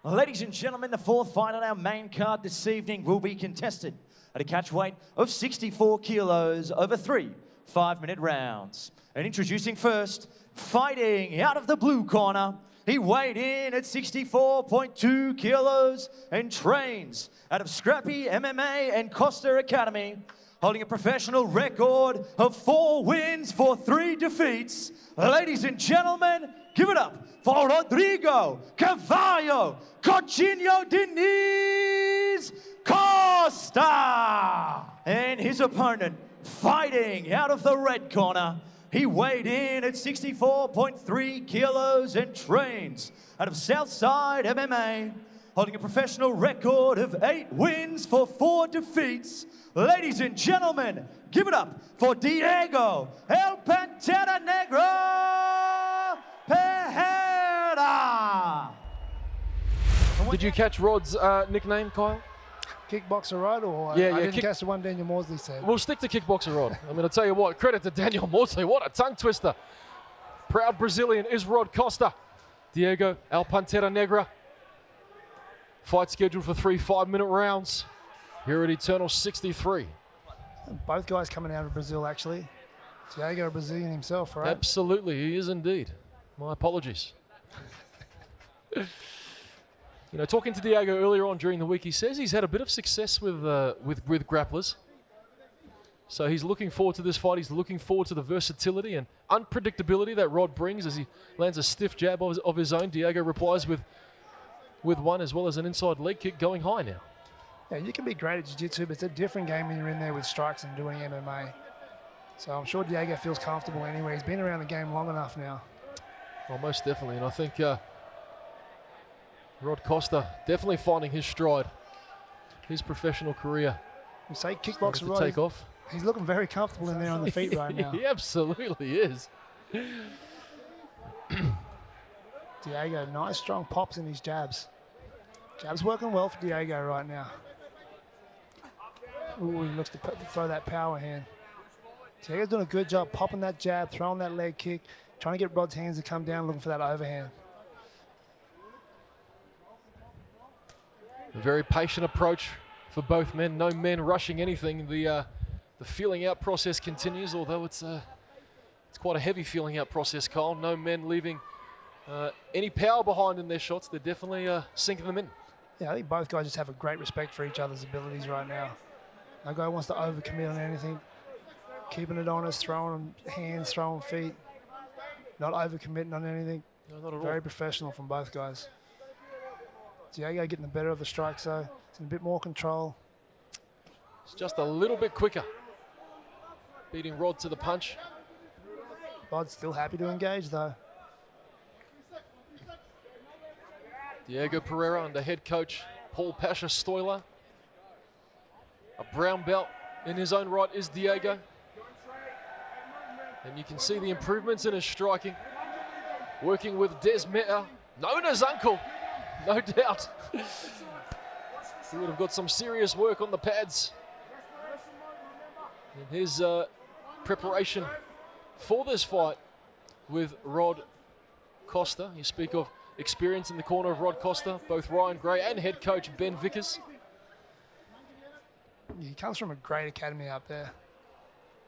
Ladies and gentlemen, the fourth fight on our main card this evening will be contested at a catch weight of 64 kilos over 3 5-minute rounds. And introducing first, fighting out of the blue corner, he weighed in at 64.2 kilos and trains out of Scrappy MMA and Costa Academy, holding a professional record of 4 wins for 3 defeats. Ladies and gentlemen, give it up for Rodrigo Cavallo Cochino Diniz Costa. And his opponent, fighting out of the red corner, he weighed in at 64.3 kilos and trains out of Southside MMA, holding a professional record of 8 wins for 4 defeats. Ladies and gentlemen, give it up for Diego El Pantera Negro Pereira. Did you catch Rod's nickname, Kyle? Kickboxer Rod, or Yeah, I yeah, didn't catch the one Daniel Morsley said. We'll stick to Kickboxer Rod. I mean, I'll tell you what, credit to Daniel Morsley. What a tongue twister. Proud Brazilian is Rod Costa. Diego El Pantera Negra. Fight scheduled for 3 5-minute rounds. Here at Eternal 63. Both guys coming out of Brazil, actually. Diego, a Brazilian himself, right? Absolutely, he is indeed. My apologies. You know, talking to Diego earlier on during the week, he says he's had a bit of success with grapplers. So he's looking forward to this fight. He's looking forward to the versatility and unpredictability that Rod brings as he lands a stiff jab of his own. Diego replies with one, as well as an inside leg kick going high now. Yeah, you can be great at jiu-jitsu, but it's a different game when you're in there with strikes and doing MMA. So I'm sure Diego feels comfortable anyway. He's been around the game long enough now. Well, most definitely. And I think Rod Costa definitely finding his stride, his professional career. You say kickboxer to Rod, take off. He's looking very comfortable in there on the feet right now. He absolutely is. Diego, nice strong pops in his jabs. Jab's working well for Diego right now. Ooh, he looks to throw that power hand. Diego's doing a good job popping that jab, throwing that leg kick, trying to get Rod's hands to come down, looking for that overhand. A very patient approach for both men. No men rushing anything. The feeling out process continues, although it's quite a heavy feeling out process, Kyle. No men leaving any power behind in their shots. They're definitely sinking them in. Yeah, I think both guys just have a great respect for each other's abilities right now. No guy wants to overcommit on anything. Keeping it honest, throwing hands, throwing feet. Not overcommitting on anything. No, not at all. Very professional from both guys. Diego getting the better of the strikes though. It's in a bit more control. It's just a little bit quicker. Beating Rod to the punch. Rod's still happy to engage though. Diego Pereira under head coach Paul Pasha Stoiler. A brown belt in his own right is Diego. And you can see the improvements in his striking. Working with Des Meta, known as Uncle, no doubt. He would have got some serious work on the pads in his preparation for this fight with Rod Costa. You speak of experience in the corner of Rod Costa, both Ryan Gray and head coach Ben Vickers. He comes from a great academy out there.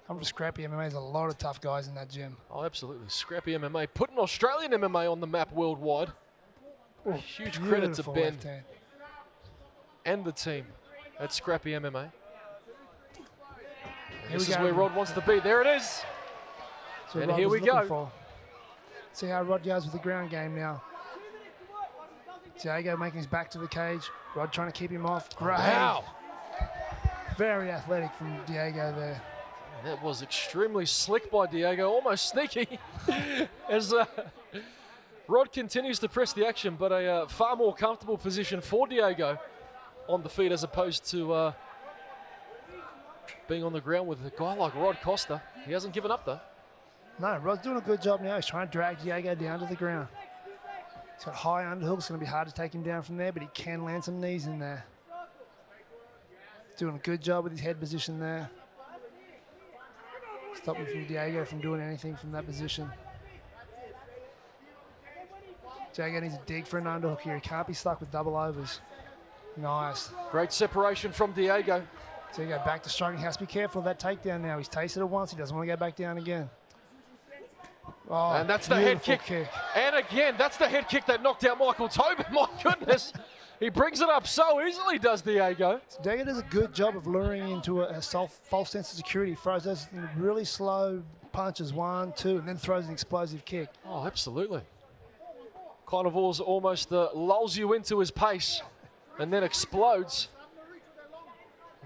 Coming from Scrappy MMA, there's a lot of tough guys in that gym. Oh, absolutely. Scrappy MMA, putting Australian MMA on the map worldwide. Ooh, huge credit to Ben left hand. and the team at Scrappy MMA. Here This we is go. where Rod wants to be. There it is. That's what And Rod here was we looking go. for. See how Rod goes with the ground game now. Diego making his back to the cage. Rod trying to keep him off. Great. Wow. Very athletic from Diego there. That was extremely slick by Diego, almost sneaky. As Rod continues to press the action, but a far more comfortable position for Diego on the feet as opposed to being on the ground with a guy like Rod Costa. He hasn't given up though. No, Rod's doing a good job now. He's trying to drag Diego down to the ground. He's got high underhooks. It's going to be hard to take him down from there, but he can land some knees in there. Doing a good job with his head position there. Stopping from Diego from doing anything from that position. Diego needs to dig for an underhook here. He can't be stuck with double overs. Nice. Great separation from Diego. Diego back to striking. He has to be careful of that takedown now. He's tasted it once. He doesn't want to go back down again. Oh, and that's the head kick. kick. And again, that's the head kick that knocked out Michael Tobin. My goodness. He brings it up so easily, does Diego. So Diego does a good job of luring into a false sense of security. He throws those really slow punches, 1, 2, and then throws an explosive kick. Oh, absolutely. Kind of almost lulls you into his pace and then explodes.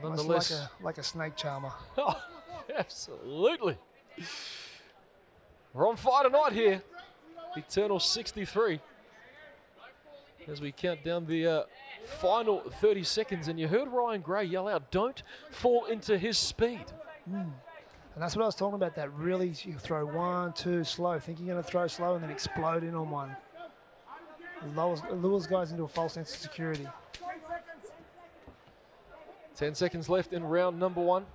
Nonetheless. Like a snake charmer. Oh, absolutely. We're on fire tonight here. Eternal 63. As we count down the final 30 seconds, and you heard Ryan Gray yell out, "Don't fall into his speed." And that's what I was talking about, that really, you throw 1, 2, slow, think you're going to throw slow and then explode in on one. Lures guys into a false sense of security. 10 seconds left in round number 1.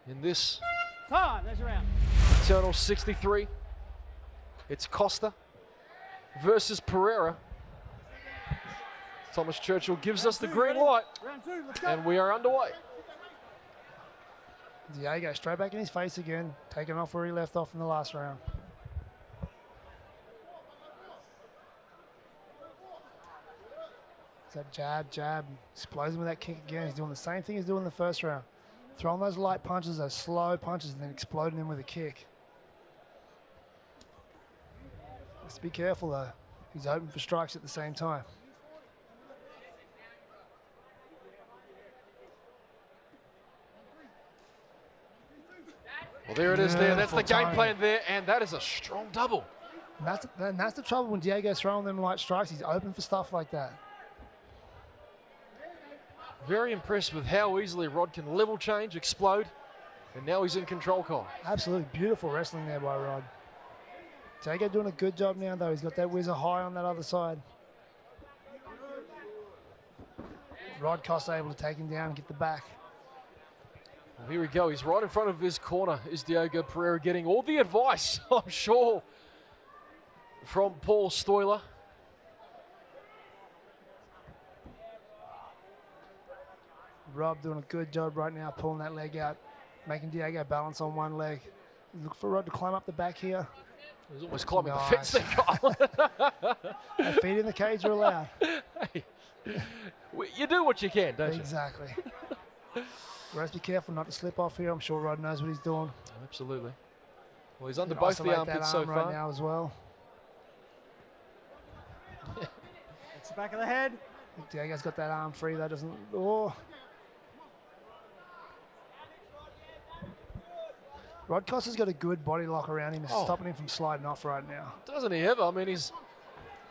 In this There's your round. Eternal 63, it's Costa versus Pereira. Thomas Churchill gives us the green light, Round 2, let's go. and we are underway. Diego straight back in his face again, taking off where he left off in the last round. That jab, explodes him with that kick again. He's doing the same thing he's doing in the first round. Throwing those light punches, those slow punches, and then exploding him with a kick. Just be careful though. He's open for strikes at the same time. Well, there it is there. That's the Beautiful game timing. plan there, and that is a strong double. And that's the trouble when Diego's throwing them light strikes. He's open for stuff like that. Very impressed with how easily Rod can level change, explode, and now he's in control, Kyle. Absolutely beautiful wrestling there by Rod. Diego doing a good job now though. He's got that whizzer high on that other side. Rod Costa able to take him down and get the back. Well, here we go. He's right in front of his corner. Is Diego Pereira getting all the advice, I'm sure, from Paul Stoiler. Rob doing a good job right now, pulling that leg out, making Diego balance on one leg. Look for Rod to climb up the back here. He's almost climbing the Nice. fence there, Kyle. Hey, feet in the cage are allowed. Hey, you do what you can, don't you? Exactly. Rose, be careful not to slip off here. I'm sure Rod knows what he's doing. Absolutely. Well, he's under Can both the isolate that armpits so arm far. right now as well. It's the back of the head. Diego's got that arm free. That doesn't. Oh. Rod Costa's got a good body lock around him. It's Oh. stopping him from sliding off right now. Doesn't he ever? I mean, he's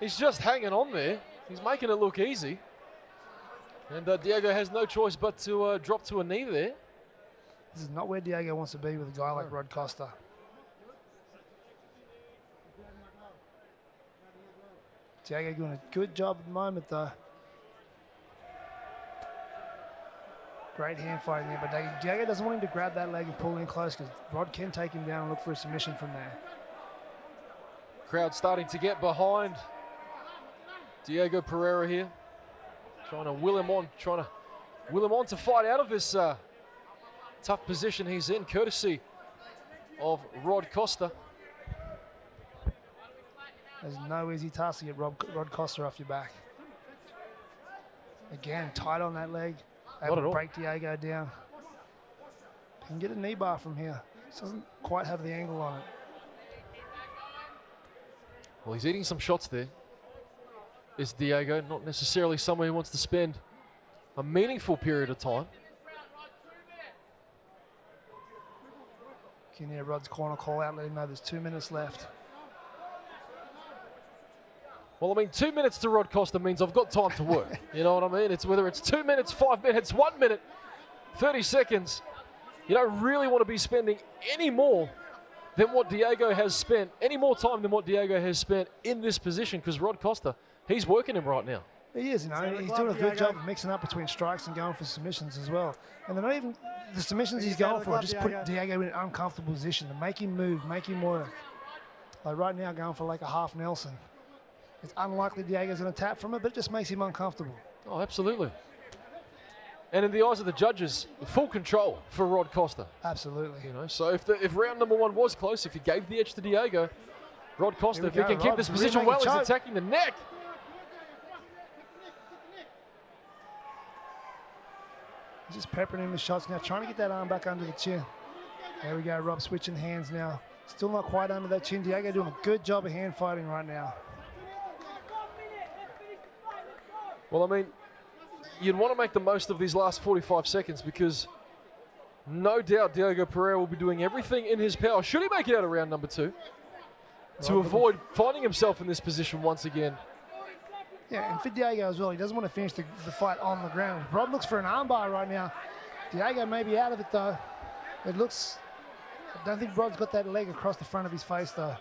just hanging on there. He's making it look easy. And Diego has no choice but to drop to a knee there. This is not where Diego wants to be with a guy like Rod Costa. Diego doing a good job at the moment though. Great hand fighting there, but Diego doesn't want him to grab that leg and pull in close because Rod can take him down and look for a submission from there. Crowd starting to get behind Diego Pereira here. Trying to will him on to fight out of this tough position he's in, courtesy of Rod Costa. There's no easy task to get Rod Costa off your back. Again, tight on that leg. Not Able at to all. break Diego down. Can get a knee bar from here. Just doesn't quite have the angle on it. Well, he's eating some shots there. Is Diego, not necessarily somewhere he wants to spend a meaningful period of time. Can hear Rod's corner call out, let him know there's 2 minutes left. Well, I mean, 2 minutes to Rod Costa means I've got time to work. You know what I mean? It's whether it's 2 minutes, 5 minutes, 1 minute, 30 seconds. You don't really want to be spending any more than what Diego has spent, any more time than what Diego has spent in this position, because Rod Costa, he's working him right now. He is, you know, he's doing a good job of mixing up between strikes and going for submissions as well. And they're not even the submissions he's going for, just put Diego in an uncomfortable position to make him move, make him work. Like right now, going for like a half Nelson. It's unlikely Diego's going to tap from it, but it just makes him uncomfortable. Oh, absolutely. And in the eyes of the judges, full control for Rod Costa. Absolutely. You know, so if round number 1 was close, if he gave the edge to Diego, Rod Costa, if he can keep this position well, he's attacking the neck. He's just peppering him with shots now, trying to get that arm back under the chin. There we go, Rob switching hands now. Still not quite under that chin. Diego doing a good job of hand fighting right now. Well, I mean, you'd want to make the most of these last 45 seconds because no doubt Diego Pereira will be doing everything in his power, should he make it out of round number 2, to avoid finding himself in this position once again. Yeah, and for Diego as well, he doesn't want to finish the fight on the ground. Rod looks for an armbar right now. Diego may be out of it though. It looks, I don't think Rod's got that leg across the front of his face though.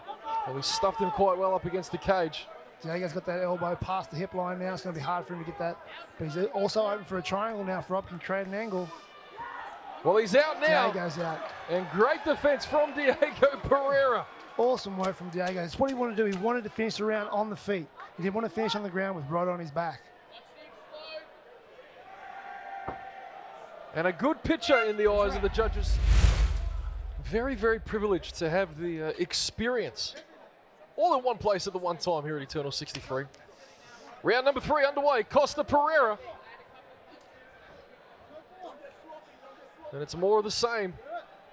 Well, he stuffed him quite well up against the cage. Diego's got that elbow past the hip line now. It's going to be hard for him to get that. But he's also open for a triangle now if Rob can create an angle. Well, he's out now. Diego's out. And great defense from Diego Pereira. Awesome work from Diego. It's what he wanted to do. He wanted to finish the round on the feet. He didn't want to finish on the ground with Rod on his back. And a good picture in the eyes of the judges. Very, very privileged to have the experience all in one place at the one time here at Eternal 63. Round number 3 underway, Costa Pereira. And it's more of the same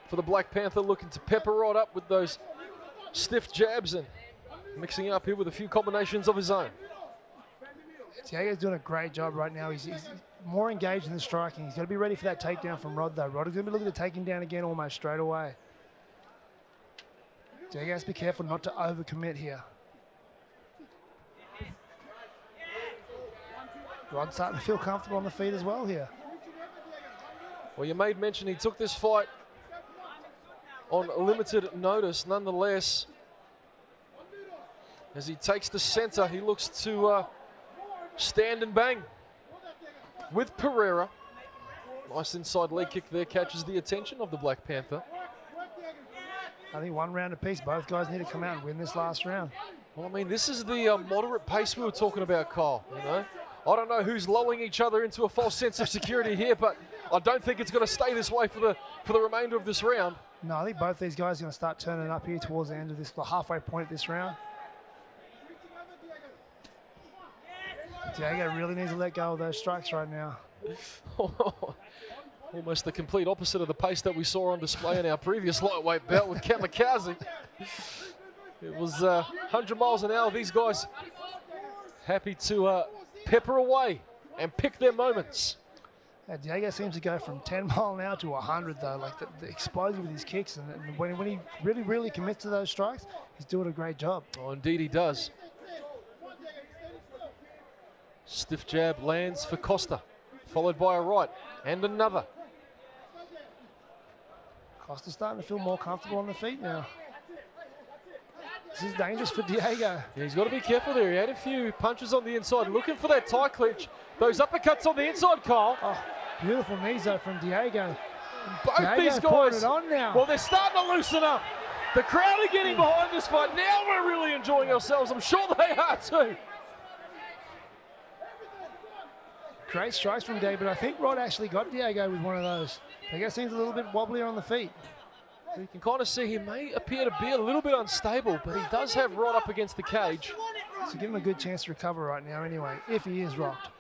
for the Black Panther, looking to pepper Rod up with those stiff jabs and mixing it up here with a few combinations of his own. Diego's doing a great job right now. He's more engaged in the striking. He's got to be ready for that takedown from Rod though. Rod is going to be looking to take him down again almost straight away. Diego has to be careful not to overcommit here. Rod's starting to feel comfortable on the feet as well here. Well, you made mention he took this fight on limited notice. Nonetheless, as he takes the center, he looks to stand and bang with Pereira. Nice inside leg kick there, catches the attention of the Black Panther. I think 1 round apiece. Both guys need to come out and win this last round. Well, I mean, this is the moderate pace we were talking about, Kyle. You know, I don't know who's lulling each other into a false sense of security here, but I don't think it's going to stay this way for the remainder of this round. No, I think both these guys are going to start turning up here towards the end of this, the halfway point of this round. Diego really needs to let go of those strikes right now. Almost the complete opposite of the pace that we saw on display in our previous lightweight bout with Kamikaze. It was 100 miles an hour. These guys happy to pepper away and pick their moments. Yeah, Diego seems to go from 10 mile an hour to 100 though, like the explosive with his kicks. And when he really commits to those strikes, he's doing a great job. Oh, indeed he does. Stiff jab lands for Costa, followed by a right and another. Costa's starting to feel more comfortable on the feet now. This is dangerous for Diego. Yeah, he's got to be careful there. He had a few punches on the inside, looking for that tie clinch. Those uppercuts on the inside, Kyle. Oh, beautiful knees though from Diego. Both Diego's these guys, it on now. well, they're starting to loosen up. The crowd are getting behind this fight. Now we're really enjoying ourselves. I'm sure they are too. Great strikes from Diego, but I think Rod actually got Diego with one of those. Diego seems a little bit wobblier on the feet. You can kind of see he may appear to be a little bit unstable, but he does have Rod up against the cage. So give him a good chance to recover right now anyway, if he is rocked.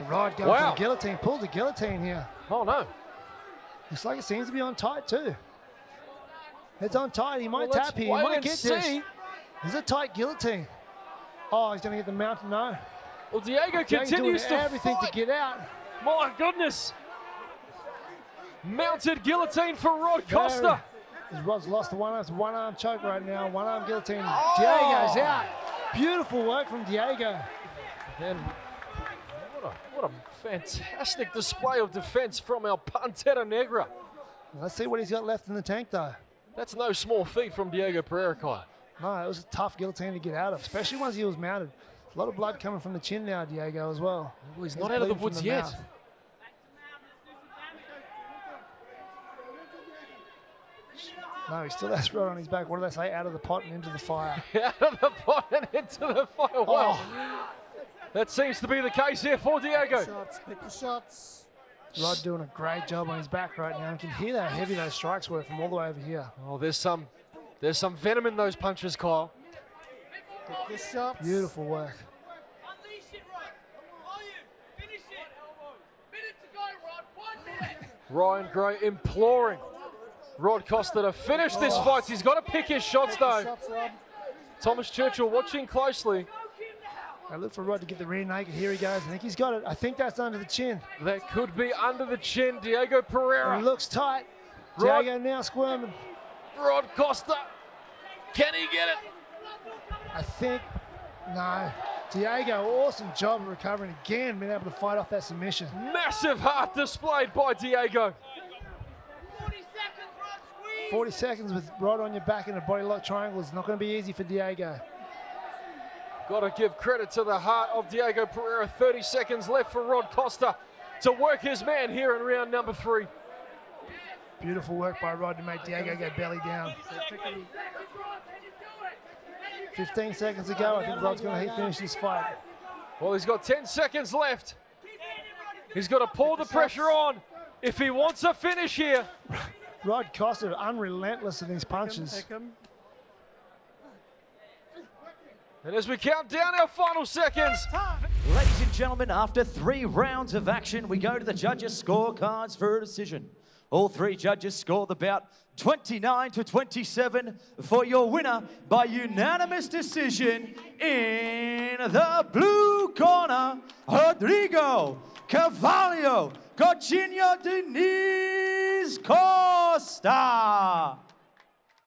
Rod going for the guillotine, pulls the guillotine here. Oh no. Looks like it seems to be on tight too. It's on tight, he might tap here, he wait might and get see. this. There's a tight guillotine. Oh, he's gonna get the mount, no. Well, Diego Diego's continues doing to everything fight. to get out. My goodness. Mounted guillotine for Rod Costa. Rod's lost the one arm choke right now, one arm guillotine. Oh. Diego's out. Beautiful work from Diego. And what a fantastic display of defense from our Pantera Negra. Let's see what he's got left in the tank though. That's no small feat from Diego Pereira, Kai. No, it was a tough guillotine to get out of, especially once he was mounted. A lot of blood coming from the chin now, Diego, as well. Well, he's not out of the woods yet. Mouth. No, he still has Rod on his back. What do they say? Out of the pot and into the fire. Out of the pot and into the fire. Well, that seems to be the case here for Diego. Shots, pick your shots. Rod doing a great job on his back right now. You can hear how heavy those strikes were from all the way over here. Oh, there's some venom in those punches, Kyle. Pick your shots. Beautiful work. Ryan Gray imploring Rod Costa to finish this fight. He's got to pick his shots, Pick your though. shots, Rob. Thomas Churchill watching closely. I look for Rod to get the rear naked. Here he goes. I think he's got it. I think that's under the chin. That could be under the chin. Diego And Pereira. he looks tight. Rod- Diego now squirming. Rod Costa. Can he get it? I think, no. Diego, awesome job of recovering again, being able to fight off that submission. Massive heart displayed by Diego. 40 seconds with Rod on your back in a body lock triangle is not going to be easy for Diego. Got to give credit to the heart of Diego Pereira. 30 seconds left for Rod Costa to work his man here in round number 3. Beautiful work by Rod to make Diego go belly down. 15 seconds to go. I think Rod's going to finish this fight. Well, he's got 10 seconds left. He's got to pull the pressure on if he wants a finish here. Rod Costa unrelentless in his punches. Pick him. And as we count down our final seconds, Ladies and gentlemen, after 3 rounds of action, we go to the judges' scorecards for a decision. All 3 judges scored the bout 29-27 for your winner by unanimous decision in the blue corner, Rodrigo Carvalho Coutinho Diniz Costa.